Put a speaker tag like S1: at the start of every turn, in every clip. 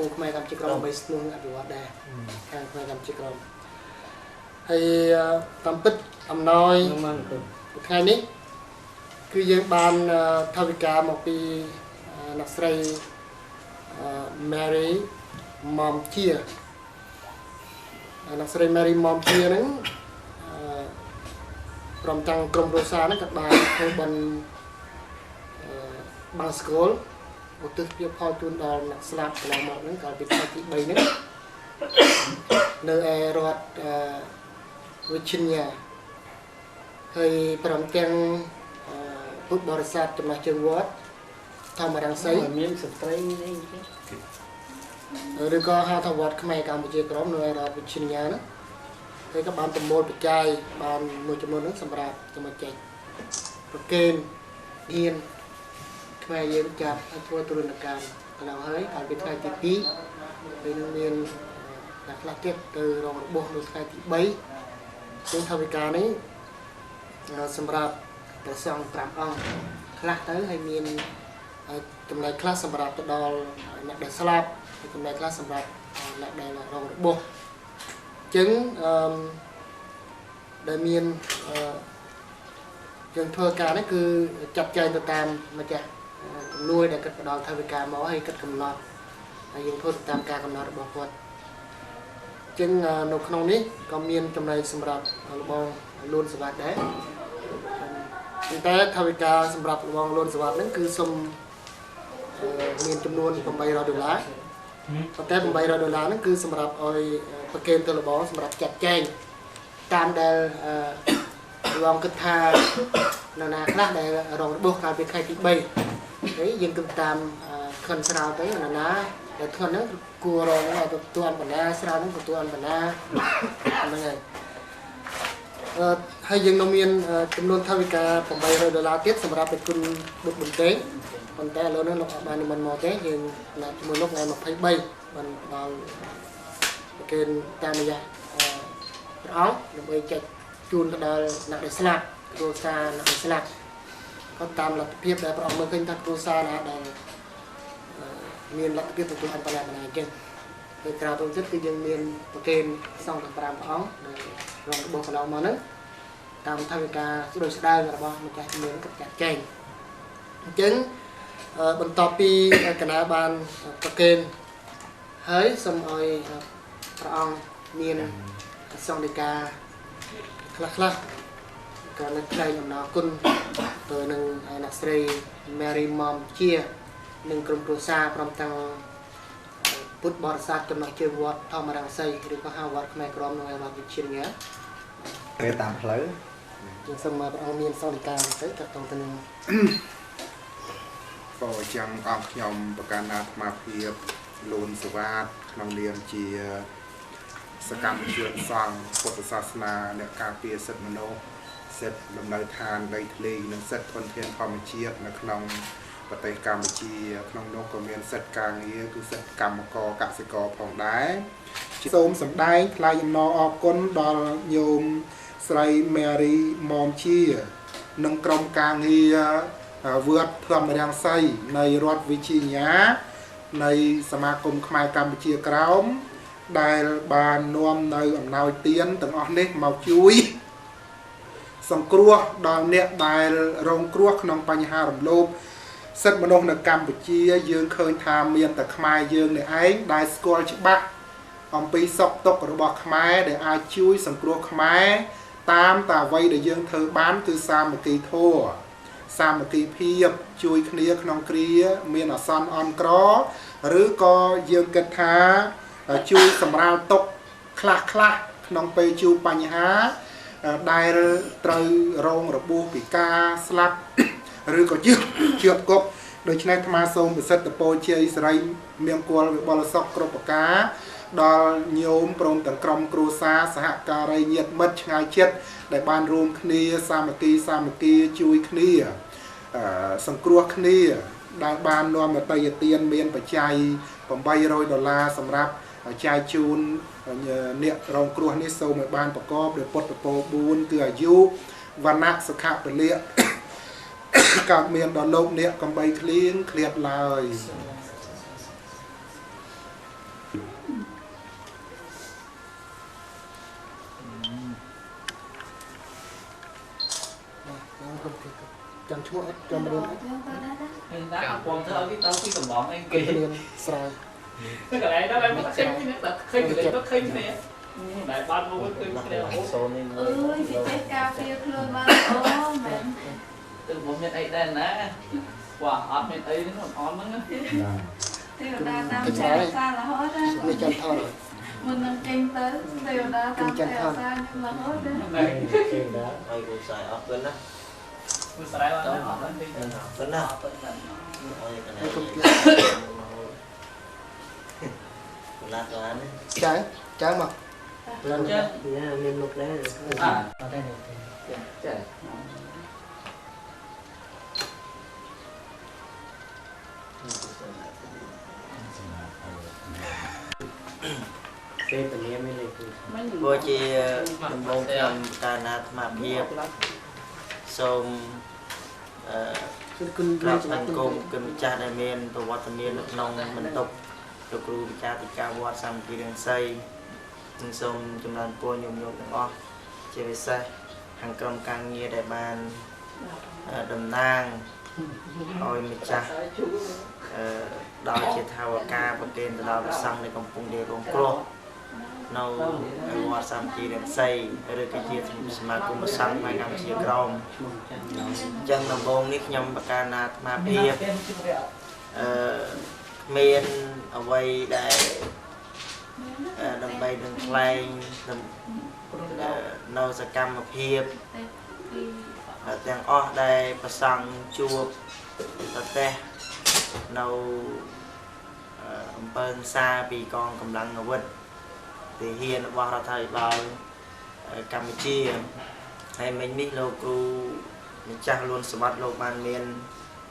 S1: មួយខ្មែរកម្ពុជាក្រមបីស្នួងអភិវឌ្ឍដែរខាងខ្មែរកម្ពុជាក្រមហើយតាមពិតអំណោយថ្ងៃនេះគឺយើងបានថវិកាមកពីអ្នកស្រី Mary Mom Chia អ្នកស្រី Mary Mom Chia ហ្នឹងព្រមទាំងក្រុមគ្រួសារហ្នឹងក៏បានធ្វើបន់បាំងស្គាល់ឧទ្ទិសភាពផលជូនដល់អ្នកស្លាប់កន្លងមកហ្នឹងកាលពីថ្ងៃទី3ហ្នឹងនៅឯរដ្ឋVirginia ហើយព្រមទាំងពុទ្ធបរិស័ទចំណាស់ជើងវត្តធម្មរង្សីមានស្ត្រីនេះឬក៏ហៅថាវត្តខ្មែរកម្ពុជាក្រមនៅឯរដ្ឋ Virginia ហ្នឹងហើយក៏បានប្រមូលបច្ច័យបានមួយចំនួនហ្នឹងសម្រាប់ចំណុចចែកប្រកេនហ៊ានខ្មែរយើងចាប់ធ្វើទរណកម្មកន្លងហើយកាលពីថ្ងៃទី2ហើយនឹងមានអ្នកខ្លះទៀតទៅរងរបួសនៅថ្ងៃទី3ซึ่งថវិកានេះសម្រាប់ប្រសង់5អង្គខ្លះទៅហើយមានចំណែកខ្លះសម្រាប់ទៅដល់អ្នកដែលស្លាប់ហើយចំណែកខ្លះសម្រាប់អ្នកដែលរងរបួសអញ្ចឹងដែលមានយើងធ្វើការនេះគឺចាត់ចែងទៅតាមម្ចាស់ជំនួយដែលគាត់ផ្ដល់ថវិកាមកហើយគាត់កំណត់ហើយយើងធ្វើតាមការកំណត់របស់គាត់អញ្ចឹងនៅក្នុងនេះក៏មានចំណែកសម្រាប់បងលួនសវត្តដែរប៉ុន្តែថវិកាសម្រាប់បងលួនសវត្តហ្នឹងគឺសុំមានចំនួន$800ប៉ុន្តែ$800ហ្នឹងគឺសម្រាប់ឲ្យប្រកេនទៅរបស់សម្រាប់ចាត់ចែងតាមដែលបងគិតថានរណាខ្លះដែលរងរបួសកាលពីថ្ងៃទី3ហើយយើងគិតតាមខិនស្រាវទៅនរណាដែលធន់ហ្នឹងគួររងឲ្យទទួលបណ្ណាស្រាវហ្នឹងទទួលបណ្ណាហ្នឹងហើយយើងនៅមានចំនួនថវិកា$800ទៀតសម្រាប់ប្រគុណបុត្របន្ទែងប៉ុន្តែឥឡូវនេះលោកបាននិមន្តមកទេយើងណាត់ជាមួយលោកថ្ងៃ23បានដល់ប្រកេនតាមរយៈព្រះអង្គដើម្បីចែកជូនទៅដល់អ្នកដែលស្លាប់គ្រួសារអ្នកដែលស្លាប់ក៏តាមលទ្ធភាពដែលព្រះអង្គមើលឃើញថាគ្រួសារណាដែលមានលទ្ធភាពទទួលអន្តរជាតិអញ្ចឹងហើយក្រៅពីនេះគឺយើងមានប្រកេនសង្ឃ5ព្រះអង្គដែលរងរបួសកន្លងមកហ្នឹងតាមថវិកាស្ដូចស្ដើងរបស់ម្ចាស់ជំនួយគាត់ចាត់ចែងអញ្ចឹងបន្ទាប់ពីគណៈបានប្រកេនហើយសូមឲ្យព្រះអង្គមានសង្ឃដីកាខ្លះក៏នឹងថ្លែងអំណរគុណទៅនឹងអ្នកស្រី Mary Mom Chia និងក្រុមគ្រួសារព្រមទាំងពុទ្ធបរិស័ទចំណុះជើងវត្តធម្មរង្សីឬក៏ហៅវត្តខ្មែរក្រមនៅឯរដ្ឋ Virginia
S2: ពេលតាមផ្លូវ
S1: យើងសូមព្រះអង្គមានសង្ឃដីកាទៅតទៅនឹង
S3: ក៏ចាំអង្គខ្ញុំប្រកាសអាត្មាភាពលូនសវត្តក្នុងនាមជាសកម្មជនសង្ឃពុទ្ធសាសនាអ្នកការពារសិទ្ធិមនុស្សសិទ្ធិលំនៅឋានដីធ្លីនិងសិទ្ធិធនធានធម្មជាតិនៅក្នុងប្រទេសកម្ពុជាក្នុងនោះក៏មានសិទ្ធិការងារគឺសិទ្ធិកម្មករកសិករផងដែរសូមសម្ដែងថ្លែងអំណរអគុណដល់ញោមស្រី Mary Mom Chia និងក្រុមការងារវត្តធម្មរង្សីនៃរដ្ឋ Virginia នៃសមាគមខ្មែរកម្ពុជាក្រោមដែលបាននាំនៅអំណោយទានទាំងអស់នេះមកជួយសង្គ្រោះដល់អ្នកដែលរងគ្រោះក្នុងបញ្ហារំលោភសិទ្ធិមនុស្សនៅកម្ពុជាយើងឃើញថាមានតែខ្មែរយើងនេះឯងដែលស្គាល់ច្បាស់អំពីសុខទុក្ខរបស់ខ្មែរដែលអាចជួយសង្គ្រោះខ្មែរតាមតែអ្វីដែលយើងធ្វើបានគឺសាមគ្គីធម៌សាមគ្គីភាពជួយគ្នាក្នុងគ្រាមានអាសន្នអន់ក្រឬក៏យើងគិតថាជួយសម្រាលទុក្ខខ្លះក្នុងពេលជួបបញ្ហាដែលត្រូវរងរបួសពិការស្លាប់ឬក៏ជាប់គុកដូច្នេះអាត្មាសូមប្រសិទ្ធពរជ័យសិរីមង្គលវិបុលសុខគ្រប់ប្រការដល់ញោមព្រមទាំងក្រុមគ្រួសារសហការីញាតិមិត្តឆ្ងាយជិតដែលបានរួមគ្នាសាមគ្គីជួយគ្នាសង្គ្រោះគ្នាដែលបាននាំអតីតទានមានបច្ច័យ$800សម្រាប់ចែកជូនអ្នករងគ្រោះនេះសូមឲ្យបានប្រកបដោយពុទ្ធពរ4គឺអាយុវណ្ណៈសុខៈពលៈកើតមានដល់លោកអ្នកកំបីឃ្លៀងឃ្លាតឡើយ
S1: ចាំឈ្មោះអត់ចាំរៀនអត់
S4: Hiện tại học quần thơ cái tao cái cầm bọn anh
S1: គេ
S4: kia
S1: រៀនស្រាវ
S4: cái này nó lại mất khinh cái nó khinh cái nó khinh nè đại ban mua cái này là
S2: số nên
S5: chị chết cà phê khơi ba ô mẹ
S4: từ một miền ấy đen nè quả hot miền ấy nó còn ngon lắm
S5: tiêu đa tam xe xa là hết á
S1: នេះចាំថត
S5: mình đang kinh tới tiêu đa tam xe xa nhưng mà hết á
S4: này
S2: chuyện đó ai cũng xài ốc bên đó
S4: tôi sẽ lại nó hot lên đi
S2: bên đó
S4: hot lên
S2: ôi cái
S1: ហើ
S2: này
S1: យគុំ
S2: là tòa án
S1: ចាមក
S4: lên chứ
S2: miền lục đấy
S4: à ở đây này
S2: trời cô chị mong nhầm cả nát mà hiệp xôm
S1: គឺ
S2: ក្រាបអង្គមគឺម្ចាស់ដែលមានប្រវត្តិមាននៅក្នុងបន្ទប់លោកគ្រូម្ចាស់ទីការវត្តសាមគ្គីរាំងសីនិងសូមចម្រើនពរញោមទាំងអស់ជាពិសេសខាងក្រុមការងារដែលបានតំណាងឲ្យម្ចាស់ដល់ជាថាវការប្រគេនទៅដល់ព្រះសង្ឃនៃកំពុងដែលរងគ្រោះនៅវត្តសាមគ្គីរាំងសីឬក៏ជាសមាគមព្រះសង្ឃផ្នែកកម្ពុជាក្រម ចឹងដំបូងនេះខ្ញុំបកការណាអាត្មាភាពមានអ្វីដែលដើម្បីនឹងថ្លែងនៅសកម្មភាពទាំងអស់ដែលប្រសង់ជួបប្រទេសនៅអំពើសាពីកងកម្លាំងអាវុធទាហានរបស់រដ្ឋាភិបាលកម្ពុជាហើយមិញនេះលោកគ្រូ ម្ចាស់លួនសវត្តលោកបានមាន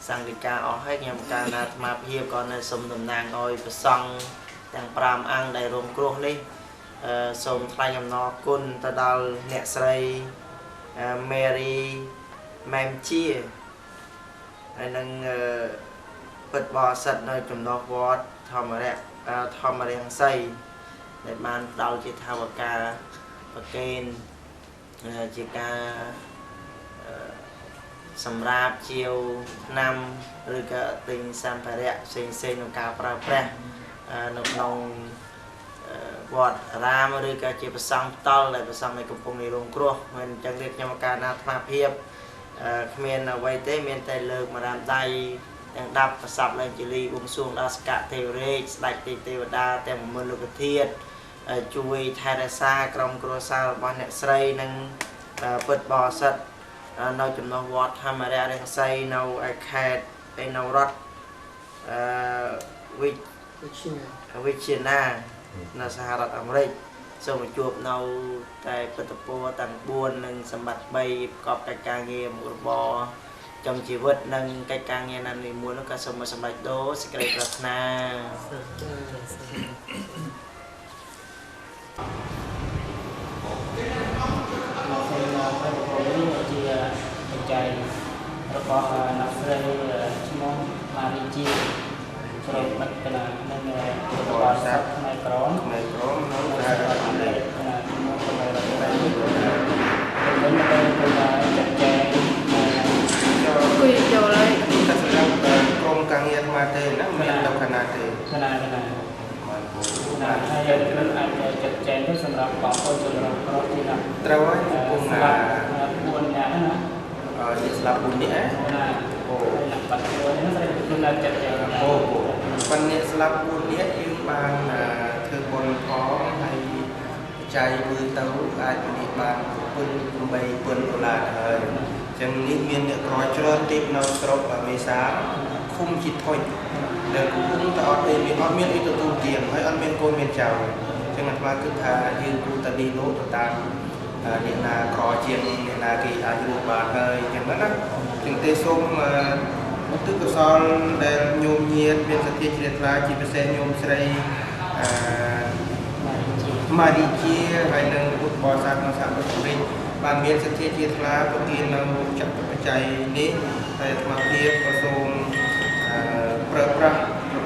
S2: សង្ឃិកាអស់ហើយខ្ញុំកាលណាអាត្មាភាពក៏នៅសូមតំណាងឲ្យព្រះសង្ឃទាំង5អង្គដែលរងគ្រោះនេះសូមថ្លែងអំណរគុណទៅដល់អ្នកស្រីមេរីម៉ែមជាហើយនឹងពិតបរិស័ទនៅចំណុះវត្តធម្មរាំងសីដែលបានផ្ដល់ជាថាវការប្រកេនជាការ សម្រាប់ជាវឆ្នាំឬក៏ទិញសម្ភារៈផ្សេងៗក្នុងការប្រើប្រាស់នៅក្នុងវត្តអារាមឬក៏ជាប្រសង់ផ្ទាល់ដែលប្រសង់នៃកំពង់នៃរងគ្រោះមិនអញ្ចឹងទេខ្ញុំការណាអាត្មាភាពគ្មានអ្វីទេមានតែលើកម្រាមដៃទាំង10ប្រសពឡើងជាលីបួងសួងដល់សកទេវរាជស្ដេចទេវតាទាំងមន្តលោកធាតុជួយថែរក្សាក្រុមគ្រួសាររបស់អ្នកស្រីនិងពិតបរិស័ទ នៅចំណុះវត្តធម្មរារាំងសីនៅឯខេត្តឯនៅរដ្ឋវិជាណានៅសហរដ្ឋអាមេរិកសូមជួបនៅតែពិតពរទាំង4និងសម្បត្តិ3ប្រកបកិច្ចការងារមុខរបរចំជីវិតនិងកិច្ចការងារណានីមួយនោះក៏សូមសម្រេចដូរសេចក្តីប្រាថ្នា
S4: chạy rồi có nắp rây chmon marichi rồi bắt cái là nên có sát này crom nó ra đây là nó không phải là cái này đến đây là chặt chẽ
S5: quy chỗ đây
S3: ta sẽ làm công càng nhiệt mà thế nó mình làm khả năng thế
S4: cái này là hay là chặt chẽ nó sẽ làm có cho nó có thì là
S3: trâu ấy cũng là
S4: buồn nhà nó
S3: di selapun ni Pan selapun ni yung ban terbon thong hay chạy mưa tàu ai đi ban pun bay pun là hơi chẳng ní miền được coi cho tiếp nào sọc và mê xá không chỉ thôi để cũng tạo để miền ít tu tiền hay ăn miền cô miền chào chẳng hạn mà cứ thà như tu ta đi nốt ta điện là có chuyện điện là kỳ ai du bà hơi chẳng đó chúng tôi xôm một thứ của son để nhôm nhiệt bên sát thiết liệt ra chỉ phải xem nhôm sợi mà đi chia hay nâng một bò sát nó sản xuất mình bàn miền sát thiết liệt ra có khi nó chặt cái chạy nít hay mà thiết có xôm prơ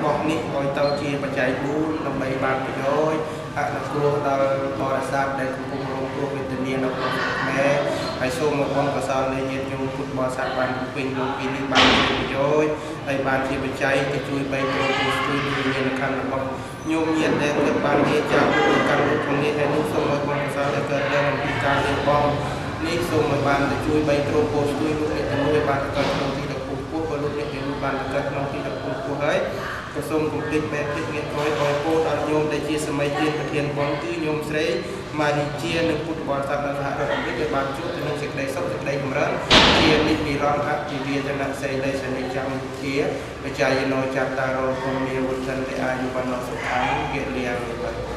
S6: របស់នេះឲ្យទៅជាបច្ច័យ4ដើម្បីបានប្រយោជន៍អនុគ្រោះដល់បរិស័ទដែលកំពុងរងគ្រោះវេទនានៅក្នុងខ្មែរហើយសូមមកបងកសលនៃញាតិញោមពុទ្ធបរិស័ទបានពេញលោកពីនេះបានជាប្រយោជន៍ហើយបានជាបច្ច័យទៅជួយបីគ្រូគ្រូស្ទួយវិញ្ញាណខណ្ឌរបស់ញោមញាតិដែលគាត់បាននិយាយចាស់ពីកម្មលោកក្នុងនេះហើយនោះសូមឲ្យបងកសលដែលកើតឡើងអំពីការលៀបបងនេះសូមឲ្យបានទៅជួយបីគ្រូគ្រូស្ទួយលោកនេះទៅមួយបានទៅក្នុងទីដ៏ពោះក៏លោកនេះទៅបានទៅក្នុងទីដ៏ពោះហើយក៏សូមគំនិតបែបភាពងាយក្រោយឲ្យពោដល់ញោមដែលជាសម័យទានប្រធានបងគឺញោមស្រីម៉ារីជានិងពុទ្ធបរិស័ទនៅសហរដ្ឋអាមេរិកដែលបានជួបទៅនឹងសេចក្តីសុខសេចក្តីចម្រើនជានិច្ចនិរន្តរ៍អភិវាទនសេរីសនិចាំជាបច្ច័យណោចតារោគមនាវុទ្ធិនទេអាយុវណ្ណសុខាភិលៀង